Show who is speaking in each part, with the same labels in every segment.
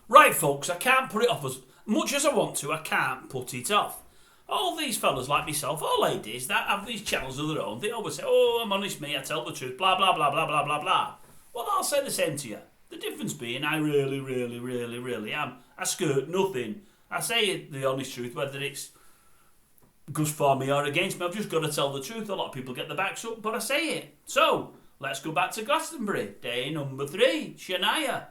Speaker 1: Right, folks, I can't put it off as much as I want to. I can't put it off. All these fellas like myself, or ladies, that have these channels of their own, they always say, oh, I'm honest me, I tell the truth, blah, blah, blah, blah, blah, blah, blah. Well, I'll say the same to you. The difference being I really, really, really, really am. I skirt nothing. I say the honest truth, whether it's good for me or against me. I've just got to tell the truth. A lot of people get the backs up, but I say it. So, let's go back to Glastonbury. Day number 3, Shania.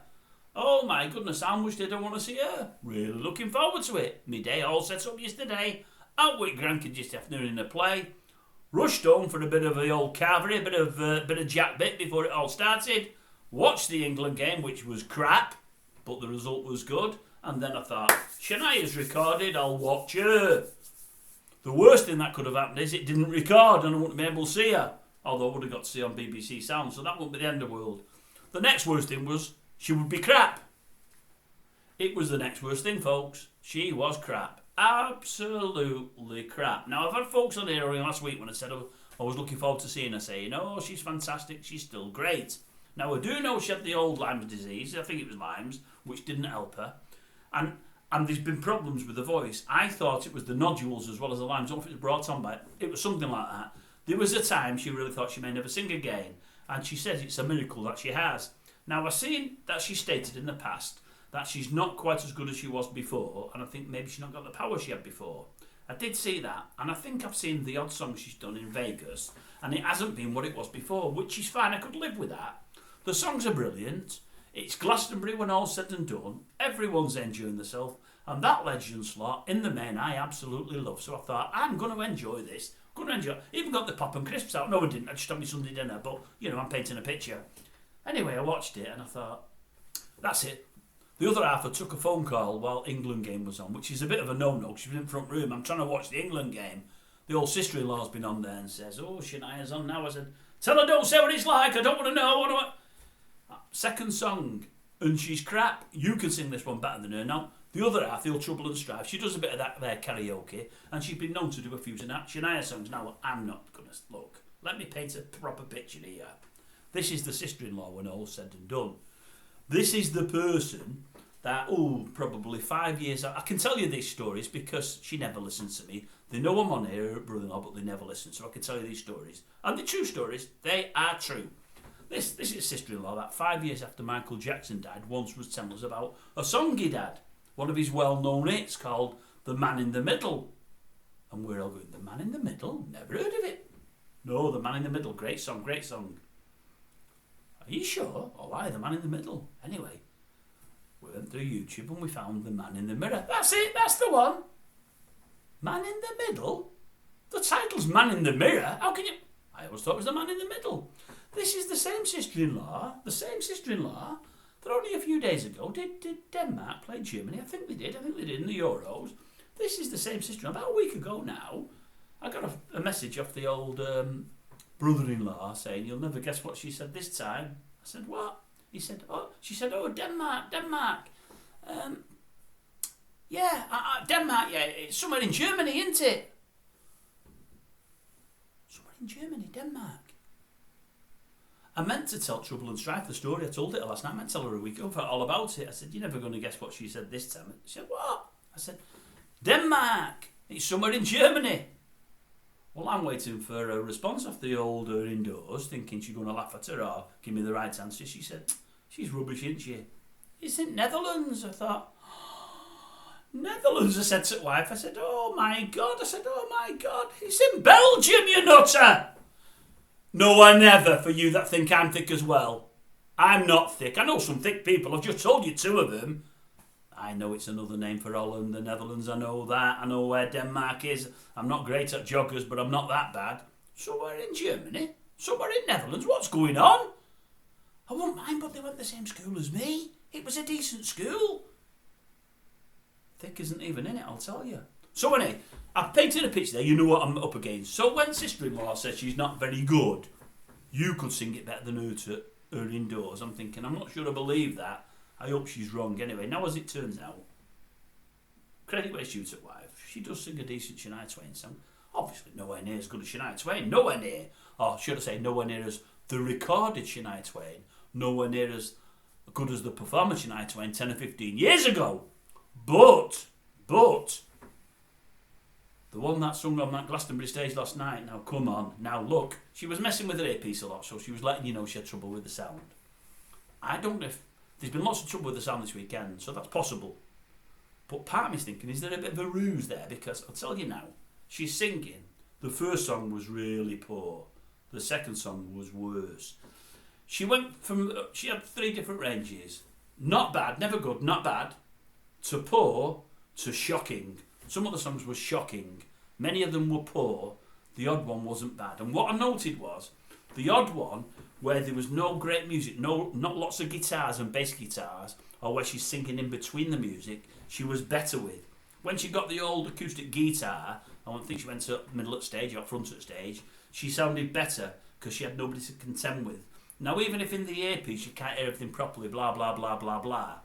Speaker 1: Oh my goodness, how much did I want to see her? Really looking forward to it. My day all set up yesterday. Out with grandkids this afternoon in a play. Rushed home for a bit of the old carvery, a bit of jack bit before it all started. Watched the England game, which was crap, but the result was good. And then I thought, Shania's recorded, I'll watch her. The worst thing that could have happened is it didn't record and I wouldn't be able to see her. Although I would have got to see her on BBC Sound, so that wouldn't be the end of the world. The next worst thing was she would be crap. It was the next worst thing, folks. She was crap. Absolutely crap. Now, I've had folks on here last week when I said I was looking forward to seeing her saying, oh, she's fantastic, she's still great. Now, I do know she had the old Lyme's disease, I think it was Lyme's, which didn't help her. And there's been problems with the voice. I thought it was the nodules as well as the Lyme's. I don't know if it was brought on by it. It was something like that. There was a time she really thought she may never sing again. And she says it's a miracle that she has. Now, I've seen that she stated in the past that she's not quite as good as she was before, and I think maybe she's not got the power she had before. I did see that, and I think I've seen the odd song she's done in Vegas, and it hasn't been what it was before, which is fine. I could live with that. The songs are brilliant. It's Glastonbury when all's said and done. Everyone's enjoying themselves, and that legend slot, in the main, I absolutely love. So I thought, I'm going to enjoy this. Even got the pop and crisps out. No, I didn't. I just had my Sunday dinner, but, I'm painting a picture. Anyway, I watched it, and I thought, that's it. The other half, I took a phone call while England game was on, which is a bit of a no-no, because she was in front room. I'm trying to watch the England game. The old sister-in-law's been on there and says, oh, Shania's on now. I said, tell her don't say what it's like. I don't want to know. Second song, and she's crap. You can sing this one better than her. Now, the other half, the old Trouble and Strife, she does a bit of that there karaoke, and she's been known to do a few Shania songs. Now, I'm not going to look. Let me paint a proper picture here. This is the sister-in-law when all's said and done. This is the person that, probably 5 years... I can tell you these stories because she never listens to me. They know I'm on here, her brother-in-law, but they never listen, so I can tell you these stories. And the true stories, they are true. This is sister-in-law that 5 years after Michael Jackson died once was telling us about a song he'd had. One of his well-known hits called The Man in the Middle. And we're all going, The Man in the Middle? Never heard of it. No, The Man in the Middle. Great song, great song. Are you sure? Oh, aye, The Man in the Middle. Anyway, we went through YouTube and we found The Man in the Mirror. That's it, that's the one. Man in the Middle? The title's Man in the Mirror? How can you... I always thought it was The Man in the Middle. This is the same sister-in-law that only a few days ago did Denmark play Germany. I think they did in the Euros. This is the same sister-in-law. About a week ago now, I got a message off the old brother-in-law saying, you'll never guess what she said this time. I said, what? He said, she said, Denmark. Denmark, it's somewhere in Germany, isn't it? Somewhere in Germany, Denmark. I meant to tell Trouble and Strife the story. I told it her last night. I meant to tell her a week ago all about it. I said, you're never going to guess what she said this time. She said, what? I said, Denmark. It's somewhere in Germany. Well, I'm waiting for a response off the old indoors, thinking she's going to laugh at her or give me the right answer. She said, she's rubbish, isn't she? It's in Netherlands. I thought, Netherlands, I said to wife. I said, oh my God. It's in Belgium, you nutter. No, I never, for you that think I'm thick as well. I'm not thick. I know some thick people. I've just told you 2 of them. I know it's another name for Holland, the Netherlands. I know that. I know where Denmark is. I'm not great at joggers, but I'm not that bad. Somewhere in Germany. Somewhere in Netherlands. What's going on? I won't mind, but they went to the same school as me. It was a decent school. Thick isn't even in it, I'll tell you. So anyway, I've painted a picture there, you know what I'm up against. So when sister-in-law says she's not very good, you could sing it better than her indoors. I'm thinking, I'm not sure I believe that. I hope she's wrong. Anyway, now as it turns out, credit where she's at wife, she does sing a decent Shania Twain song. Obviously nowhere near as good as Shania Twain, nowhere near. Or should I say nowhere near as the recorded Shania Twain, nowhere near as good as the performer Shania Twain 10 or 15 years ago. But, the one that sung on that Glastonbury stage last night, now come on, now look, she was messing with her earpiece a lot, so she was letting you know she had trouble with the sound. I don't know if, there's been lots of trouble with the sound this weekend, so that's possible. But part of me's thinking, is there a bit of a ruse there? Because I'll tell you now, she's singing. The first song was really poor. The second song was worse. She had 3 different ranges. Not bad, never good, not bad, to poor, to shocking. Some of the songs were shocking. Many of them were poor. The odd one wasn't bad. And what I noted was, the odd one, where there was no great music, not lots of guitars and bass guitars, or where she's singing in between the music, she was better with. When she got the old acoustic guitar, I don't think she went to middle at stage or front at stage, she sounded better because she had nobody to contend with. Now, even if in the earpiece you can't hear everything properly, blah, blah, blah, blah, blah,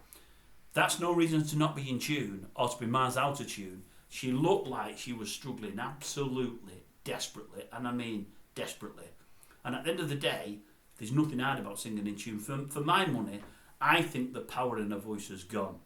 Speaker 1: that's no reason to not be in tune or to be miles out of tune. She looked like she was struggling absolutely, desperately, and I mean desperately. And at the end of the day, there's nothing hard about singing in tune. For my money, I think the power in her voice has gone.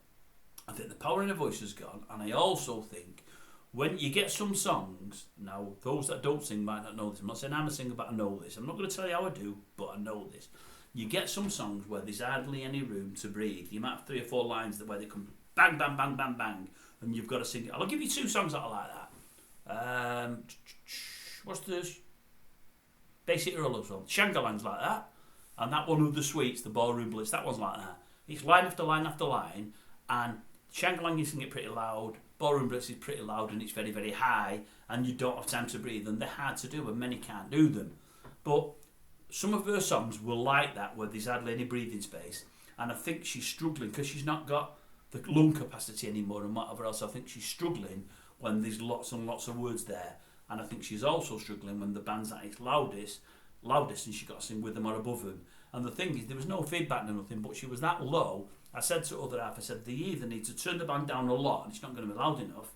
Speaker 1: I think the power in her voice has gone, and I also think when you get some songs, now those that don't sing might not know this, I'm not saying I'm a singer but I know this, I'm not going to tell you how I do, but I know this. You get some songs where there's hardly any room to breathe. You might have 3 or 4 lines where they come bang, bang, bang, bang, bang, and you've got to sing it. I'll give you 2 songs that are like that. What's the Basic Earl song? Shangalang's like that, and that one of the Sweets, the Ballroom Blitz, that one's like that. It's line after line after line, and Shangalang you sing it pretty loud, Ballroom Blitz is pretty loud and it's very, very high, and you don't have time to breathe, and they're hard to do, and many can't do them. But some of her songs were like that, where there's hardly any breathing space, and I think she's struggling because she's not got the lung capacity anymore and whatever else. I think she's struggling when there's lots and lots of words there, and I think she's also struggling when the band's at its loudest, and she got to sing with them or above them. And the thing is, there was no feedback, no nothing, but she was that low. I said to other half, I said, they either need to turn the band down a lot, and it's not going to be loud enough,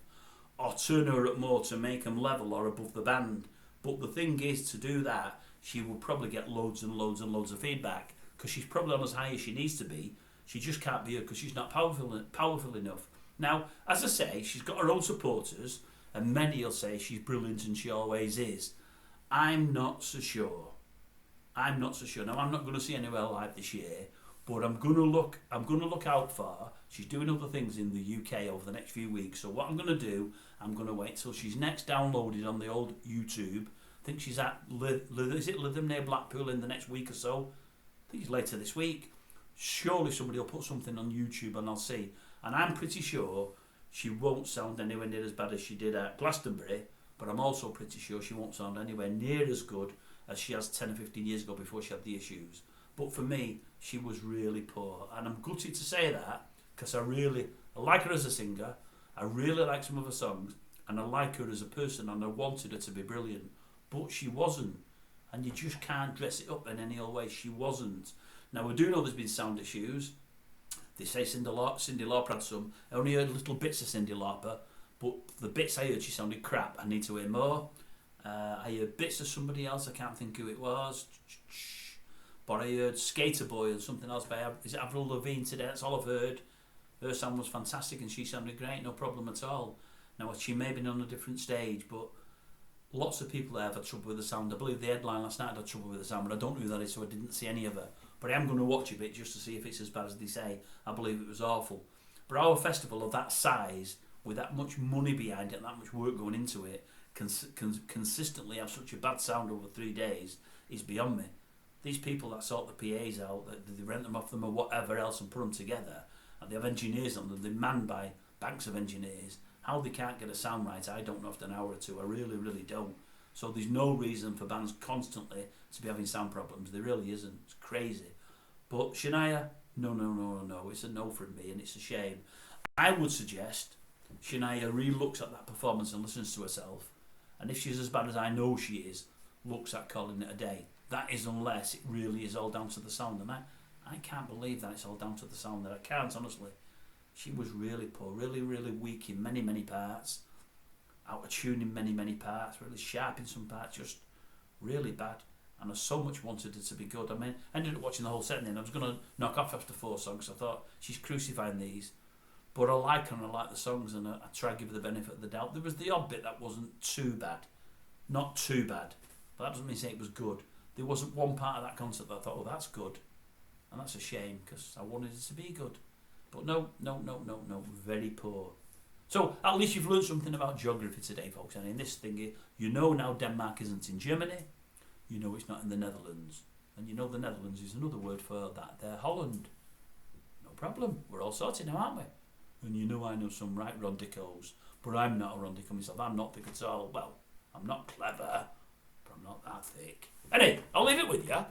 Speaker 1: or turn her up more to make them level or above the band. But the thing is, to do that, she will probably get loads and loads and loads of feedback, because she's probably on as high as she needs to be. She just can't be her because she's not powerful enough. Now, as I say, she's got her own supporters, and many will say she's brilliant and she always is. I'm not so sure. Now, I'm not going to see anywhere live this year, but I'm going to look out for. She's doing other things in the UK over the next few weeks. So what I'm going to do, I'm going to wait till she's next downloaded on the old YouTube. I think she's at Lytham near Blackpool in the next week or so. I think it's later this week. Surely somebody will put something on YouTube and I'll see. And I'm pretty sure she won't sound anywhere near as bad as she did at Glastonbury, but I'm also pretty sure she won't sound anywhere near as good as she has 10 or 15 years ago before she had the issues. But for me, she was really poor. And I'm gutted to say that, because I like her as a singer, I really like some of her songs, and I like her as a person, and I wanted her to be brilliant. But she wasn't. And you just can't dress it up in any old way. She wasn't. Now, we do know there's been sound issues. They say Cyndi Lauper had some. I only heard little bits of Cyndi Lauper, but the bits I heard, she sounded crap. I need to hear more. I heard bits of somebody else, I can't think who it was. But I heard Skater Boy and something else by, is it Avril Lavigne today? That's all I've heard. Her sound was fantastic and she sounded great, no problem at all. Now, she may have been on a different stage, but lots of people there have had trouble with the sound. I believe the headline last night had trouble with the sound, but I don't know who that is, so I didn't see any of her. But I am going to watch a bit just to see if it's as bad as they say. I believe it was awful. But our festival of that size, with that much money behind it and that much work going into it, consistently have such a bad sound over 3 days is beyond me. These people that sort the PAs out, that they rent them off them or whatever else and put them together, and they have engineers on them, they're manned by banks of engineers. How they can't get a sound right, I don't know, after an hour or two. I really, really don't. So there's no reason for bands constantly to be having sound problems. There really isn't. It's crazy. But Shania, no. It's a no from me, and it's a shame. I would suggest Shania re-looks at that performance and listens to herself, and if she's as bad as I know she is, looks at calling it a day. That is, unless it really is all down to the sound. And I can't believe that it's all down to the sound. That I can't, honestly. She was really poor, really, really weak in many, many parts, out of tune in many, many parts, really sharp in some parts, just really bad. and I so much wanted it to be good. I mean, I ended up watching the whole set, and then I was going to knock off after 4 songs. I thought, she's crucifying these. But I like her and I like the songs, and I try to give her the benefit of the doubt. There was the odd bit that wasn't too bad. Not too bad. But that doesn't mean saying it was good. There wasn't one part of that concert that I thought, oh, that's good. And that's a shame, because I wanted it to be good. But no. Very poor. So, at least you've learned something about geography today, folks. And in this thingy, you know now Denmark isn't in Germany. You know it's not in the Netherlands. And you know the Netherlands is another word for that. They're Holland. No problem. We're all sorted now, aren't we? And you know I know some right rondicos. But I'm not a rondico myself. I'm not thick at all. Well, I'm not clever, but I'm not that thick. Anyway, I'll leave it with you.